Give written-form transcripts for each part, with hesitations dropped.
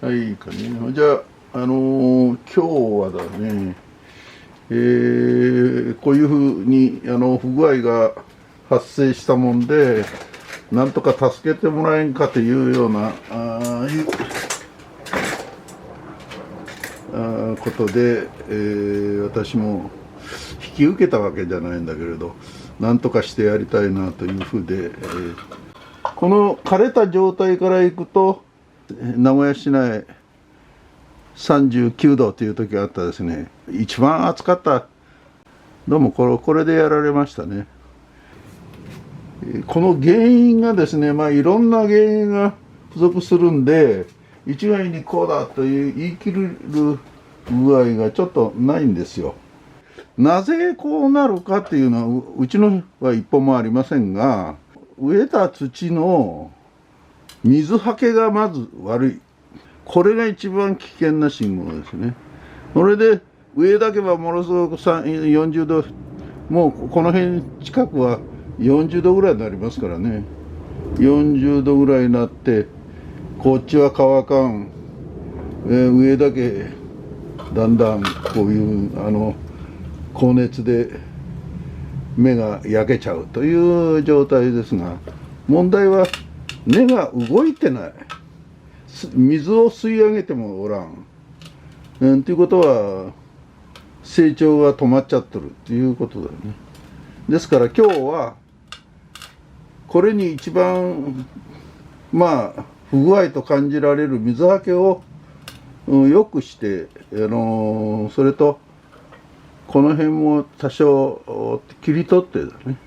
はいかね。じゃあ、今日はだね、こういうふうに不具合が発生したもんで、なんとか助けてもらえんかというようなことで、私も引き受けたわけじゃないんだけれど、なんとかしてやりたいなというふうで、この枯れた状態からいくと名古屋市内39度という時があったですね。一番暑かった。どうもこれでやられましたね。この原因がですね、いろんな原因が付属するんで、一概にこうだという言い切る具合がちょっとないんですよ。なぜこうなるかっていうのはうちのは一歩もありませんが、植えた土の水はけがまず悪い。これが一番危険な信号ですね。それで上だけはものすごく40度、もうこの辺近くは40度ぐらいになりますからね。40度ぐらいになって、こっちは乾かん、上だけだんだんこういう高熱で芽が焼けちゃうという状態ですが、問題は根が動いてない。水を吸い上げてもおらん。ということは成長が止まっちゃってるっていうことだよね。ですから今日はこれに一番不具合と感じられる水はけを良くして、それとこの辺も多少切り取ってだね、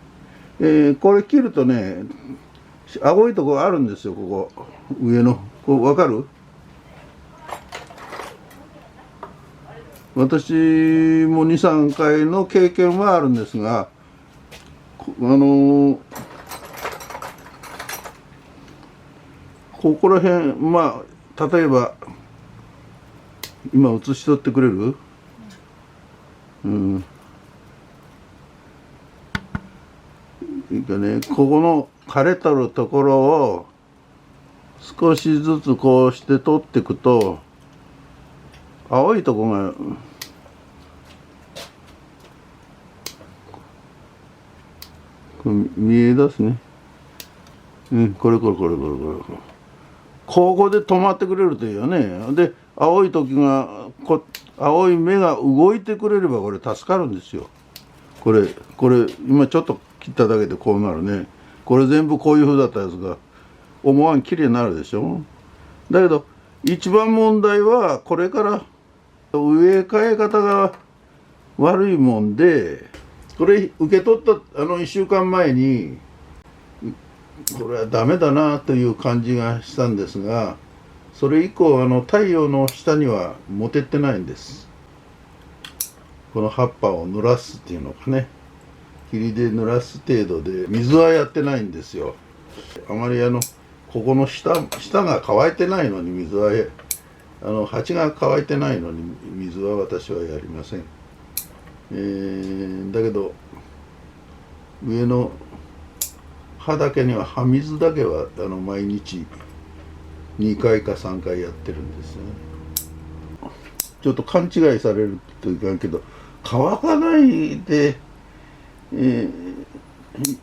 これ切るとね、青いところあるんですよ。ここ上の分かる？私も2、3回の経験はあるんですが、ここら辺、例えば今写し取ってくれる？いいかね、ここの枯れとるところを少しずつこうして取っていくと、青いとこが見え出すね。これ。ここで止まってくれるといいよね。で、青い青い芽が動いてくれればこれ助かるんですよ。これ今ちょっと切っただけでこうなるね。これ全部こういう風だったやつが思わん綺麗になるでしょ。だけど一番問題はこれから植え替え方が悪いもんで、これ受け取った1週間前にこれはダメだなという感じがしたんですが、それ以降太陽の下には持てってないんです。この葉っぱを濡らすっていうのかね、霧で濡らす程度で水はやってないんですよ。あまりここの下が乾いてないのに水は鉢が乾いてないのに水は私はやりません。だけど上の葉だけには葉水だけは毎日2回か3回やってるんですね。ちょっと勘違いされるといかんけど、乾かないで、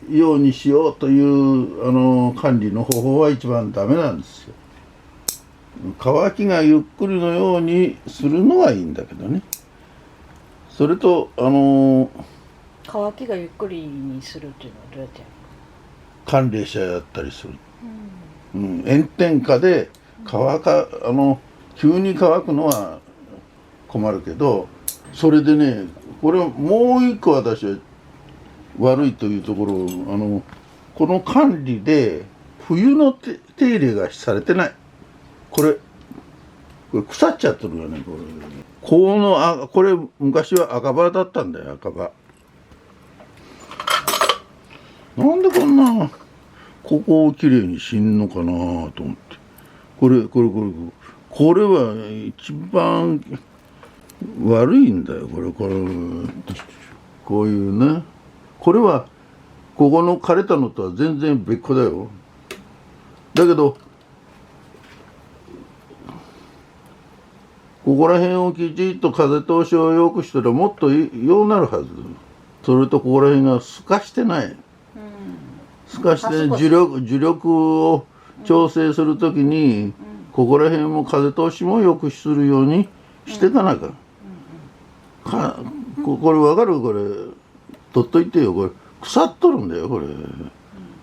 ようにしようという管理の方法は一番ダメなんですよ。乾きがゆっくりのようにするのはいいんだけどね。それと乾きがゆっくりにするっていうのはどうやってやる？寒冷車やったりする。炎天下で急に乾くのは困るけど、それでね、これもう一個私は悪いというところ、この管理で冬の手入れがされてない。これ腐っちゃってるよね。これ昔は赤羽だったんだよ。赤羽なんでこんなここをきれいにしんのかなと思って、これは一番悪いんだよ。こういうね、これはここの枯れたのとは全然別個だよ。だけどここら辺をきちっと風通しを良くしたらもっとようなるはず。それとここら辺が透かしてない。透かして樹力を調整するときに、ここら辺も風通しも良くするようにしてかなきゃ。これ分かる？これ取っといてよ。これ腐っとるんだよこれ。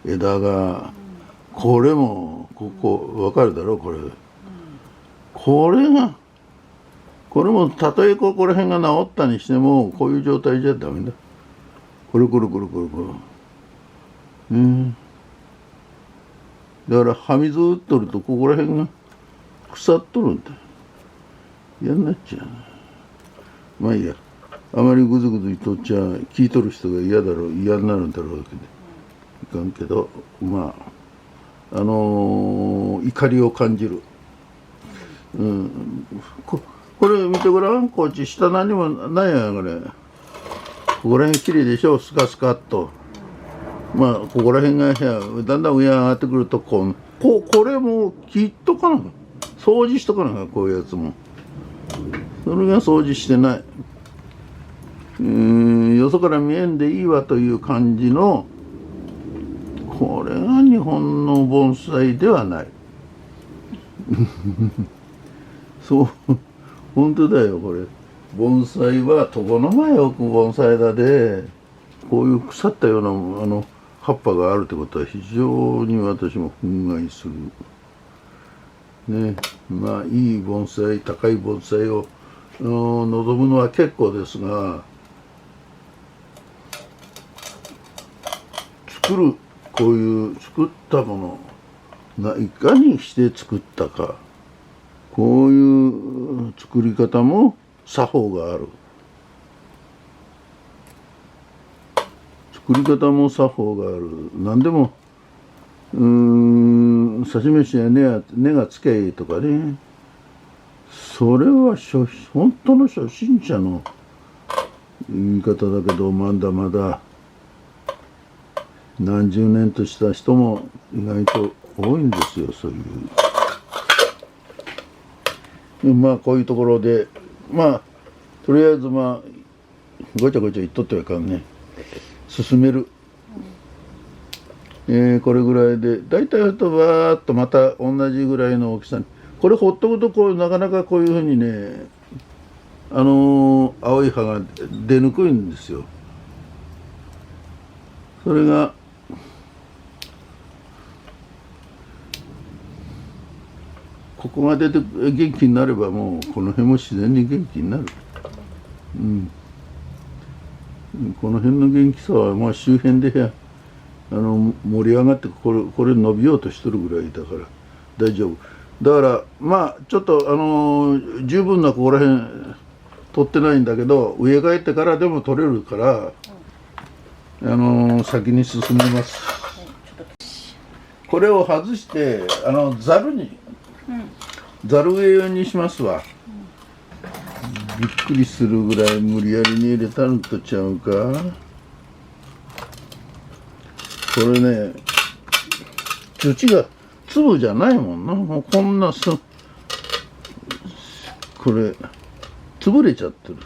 枝が。これもこ分かるだろこれ。これもたとえここら辺が治ったにしてもこういう状態じゃダメだ。これ。だから葉水打っとるとここら辺が腐っとるんだ。嫌になっちゃう。まあいいや。あまりグズグズ言っとっちゃ聞いとる人が嫌になるんだろうけどいかんけど、まあ怒りを感じる。これ見てごらん。こっち下何もないやんこれ。ここら辺きれいでしょ、スカスカっと。まあここら辺がだんだん上上がってくるとこれも切っとかなか掃除しとかなか、こういうやつも。それが掃除してない。よそから見えんでいいわという感じの、これが日本の盆栽ではない。そう本当だよこれ。盆栽は床の前を置く盆栽だで、こういう腐ったような葉っぱがあるってことは非常に私も憤慨するね。まあいい盆栽、高い盆栽を望むのは結構ですが、こういう作ったものがいかにして作ったか、こういう作り方も作法がある。作り方も作法がある。何でも刺し飯や根がつけとかね、それは本当の初心者の言い方だけど、まだまだ何十年とした人も意外と多いんですよ、そういう。まあこういうところでまあとりあえずまあごちゃごちゃ言っとってはいかんね。進める。これぐらいで大体あとバーッとまた同じぐらいの大きさに。これほっとくとこうなかなかこういうふうにね、青い葉が出にくいんですよ。それがここが出て元気になればもうこの辺も自然に元気になる。この辺の元気さはまあ周辺で盛り上がってこれ伸びようとしとるぐらいだから大丈夫。だからまあちょっと十分なここら辺取ってないんだけど、上帰ってからでも取れるから、先に進みます。これを外してざる植えにしますわ。びっくりするぐらい無理やりに入れたのとちゃうか。これね、土が粒じゃないもんな。もうこんなこれ潰れちゃってる。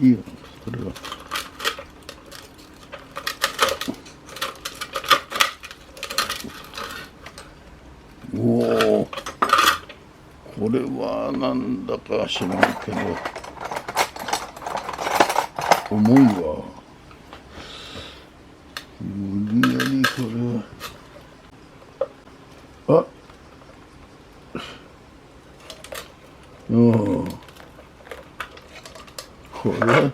いいよそれは。おお、これはなんだか知らんけど重いわ。無理やりこれはこれ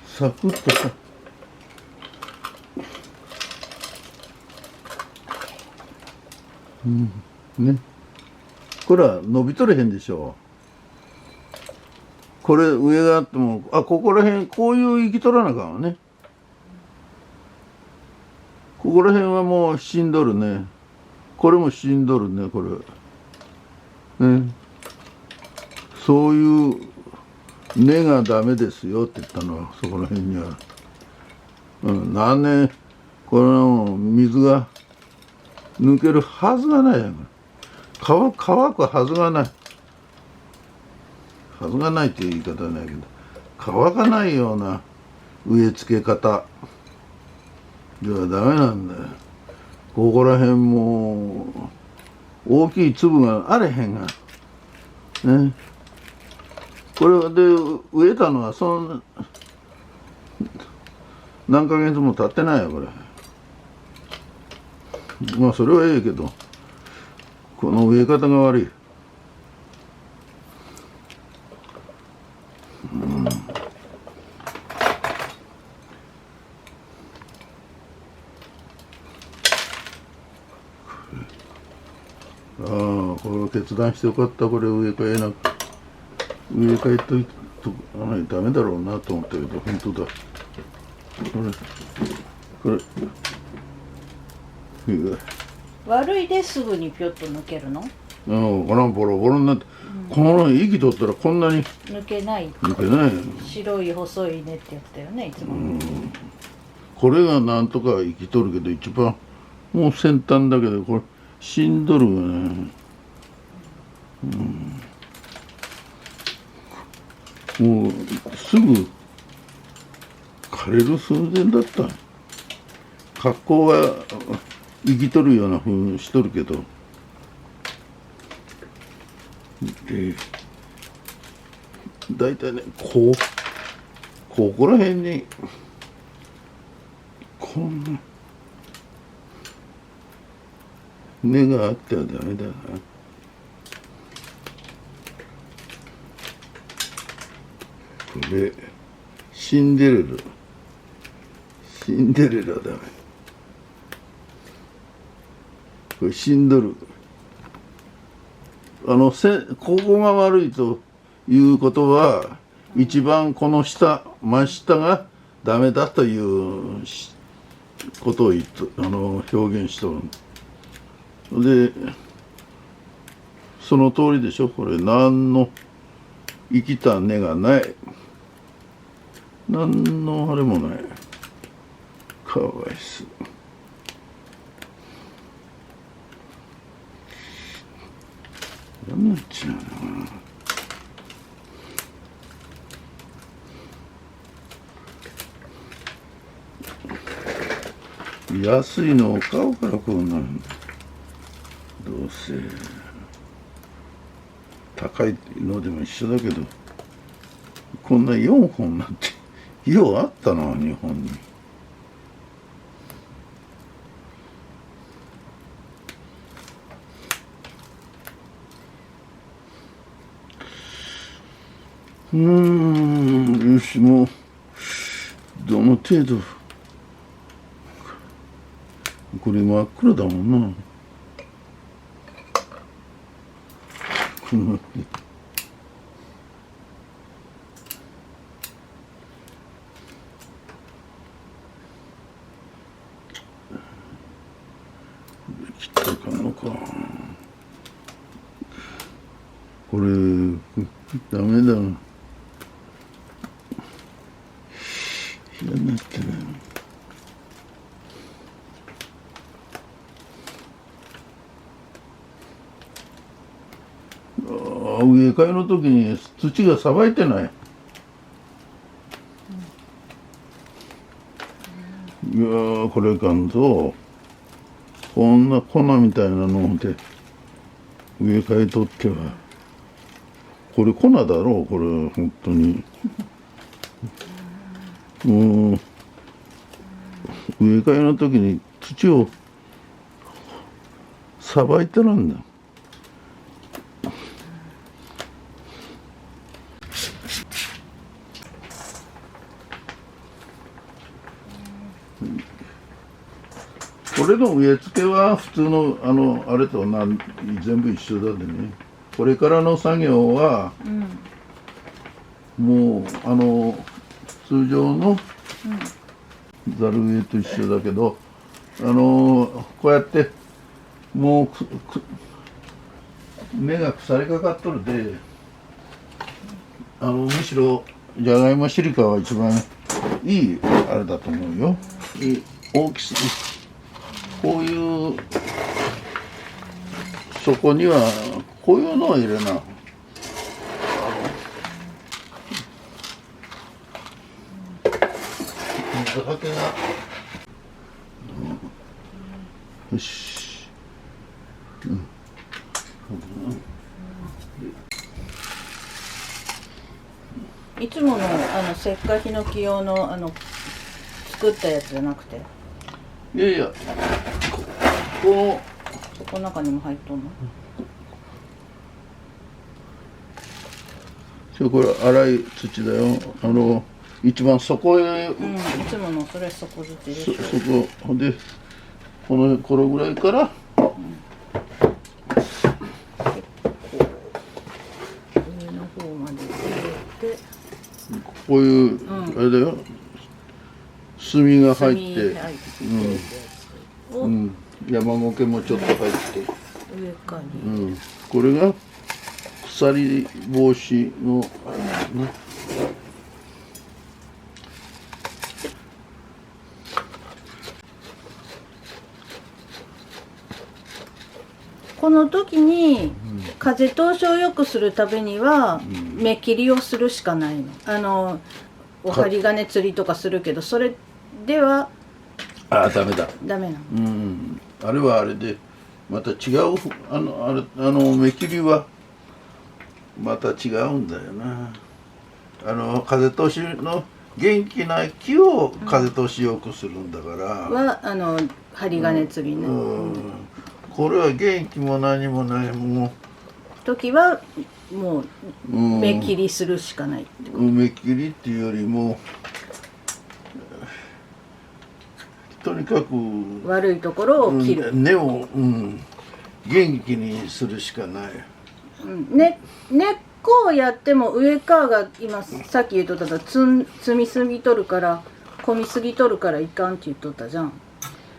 サクッとさ、ね、これは伸びとれへんでしょう。これ上があってもここら辺こういう生きとらなあかんわね。ここら辺はもう死んどるね。これも死んどるね、これ。ね。そういう根がダメですよって言ったのは、そこら辺には。何年、この水が抜けるはずがないやん。乾くはずがない。はずがないっていう言い方はないけど、乾かないような植え付け方ではダメなんだよ。ここら辺も大きい粒があれへんが。ね。これで植えたのはその何ヶ月も経ってないよこれ。まあそれはええけど、この植え方が悪い。ああ、これ決断してよかった。これ植え替えといとダメだろうなと思ったけど、本当だ。これ悪いですぐにピョッと抜けるの？このボロボロになって、この息取ったらこんなに抜けない。抜けないよ。白い細い根ってやったよね、いつも。これがなんとか生きとるけど、一番もう先端だけど、これ死んどるよね。もうすぐ枯れる寸前だった。格好は生きとるような風にしとるけど、だいたいね、ここら辺にこんな根があってはダメだな。これシンデレラダメ。これ死んどる。ここが悪いということは、一番この真下がダメだということを表現しとる。で、その通りでしょ。これ何の生きた根がない。何のあれもない。かわいそう。なんなっちゃうのかな。安いのを買うからこうなるんだ。どうせ高いのでも一緒だけど、こんな4本なんてようあったな、日本に。よし、もうどの程度これ真っ暗だもんな。この切ったらあかんのか。これダメだ。嫌になってない。植え替えの時に土がさばいてない。いやー、これかんぞ。こんな粉みたいなので植え替えとっては、これ粉だろう、これ本当に。植え替えの時に土をさばいてなんだ。これの植え付けは普通のあれと全部一緒だでね。これからの作業は、もう通常のざる植えと一緒だけど、こうやってもう根が腐りかかっとるで、むしろじゃがいもシリカは一番いいあれだと思うよ。いい大きさ、こういうそこにはこういうのを入れな。水はけが、よし、いつもの石灰ヒノキ用の作ったやつじゃなくて、いやいや、こそこの中にも入っとんの？これ粗い土だよ。一番底へ、いつものそれ底土でしょ。そこでこれぐらいから、上の方まで入れて、こういう、あれだよ、炭が入って、山苔もちょっと入って、上かに、これが腐り防止のあれだね。この時に風通しを良くするためには目切りをするしかないの。お針金釣りとかするけど、それではダメだ。ダメなの。あれはあれでまた違う、目切りはまた違うんだよな。風通しの元気な木を風通しよくするんだから、は針金釣りね、これは元気も何もないも時はもう目切りするしかないってこと。目切りっていうよりもとにかく悪いところを切る、根を、元気にするしかない。根っこをやっても上側が今さっき言っとった積みすぎとるから込みすぎとるからいかんって言っとったじゃん。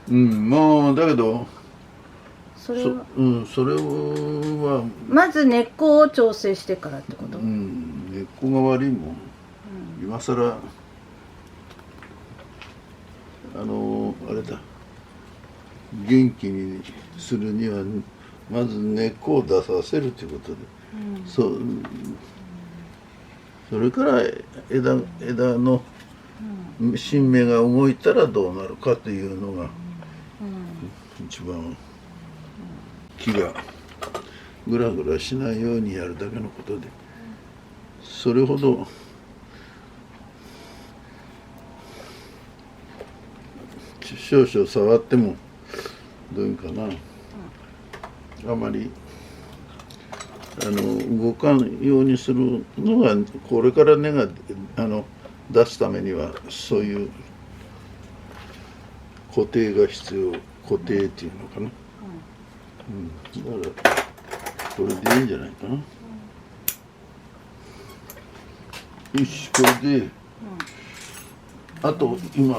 まあだけどそれはそれはまず根っこを調整してからってこと。根っこが悪いもん、今さらあれだ、元気にするにはまず根っこを出させるということで、それから枝の新芽が動いたらどうなるかというのが一番、木がグラグラしないようにやるだけのことで、それほど少々触ってもどういうかな、あまり動かんようにするのが、これから根が出すためにはそういう固定が必要。固定っていうのかな、だからこれでいいんじゃないかな。よし、これで、あと今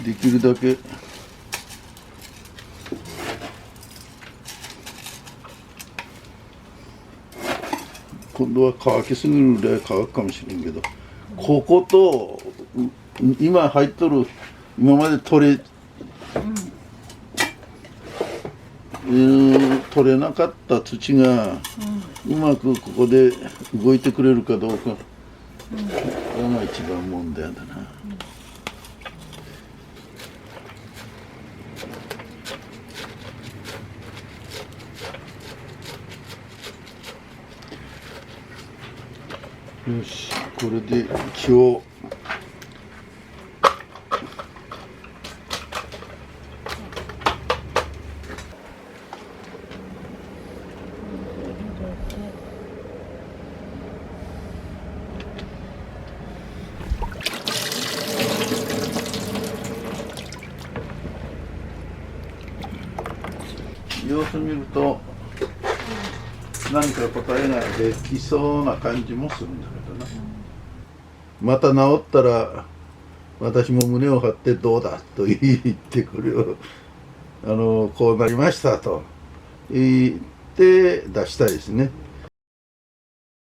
できるだけ今度は乾きすぎるぐらい乾くかもしれんけど、ここと今入っとる今まで取れなかった土がうまくここで動いてくれるかどうか、これが一番問題だな。よし、これで木を様子見ると何か答えができそうな感じもするんだけどな。また治ったら私も胸を張ってどうだと言ってくるこうなりましたと言って出したいですね。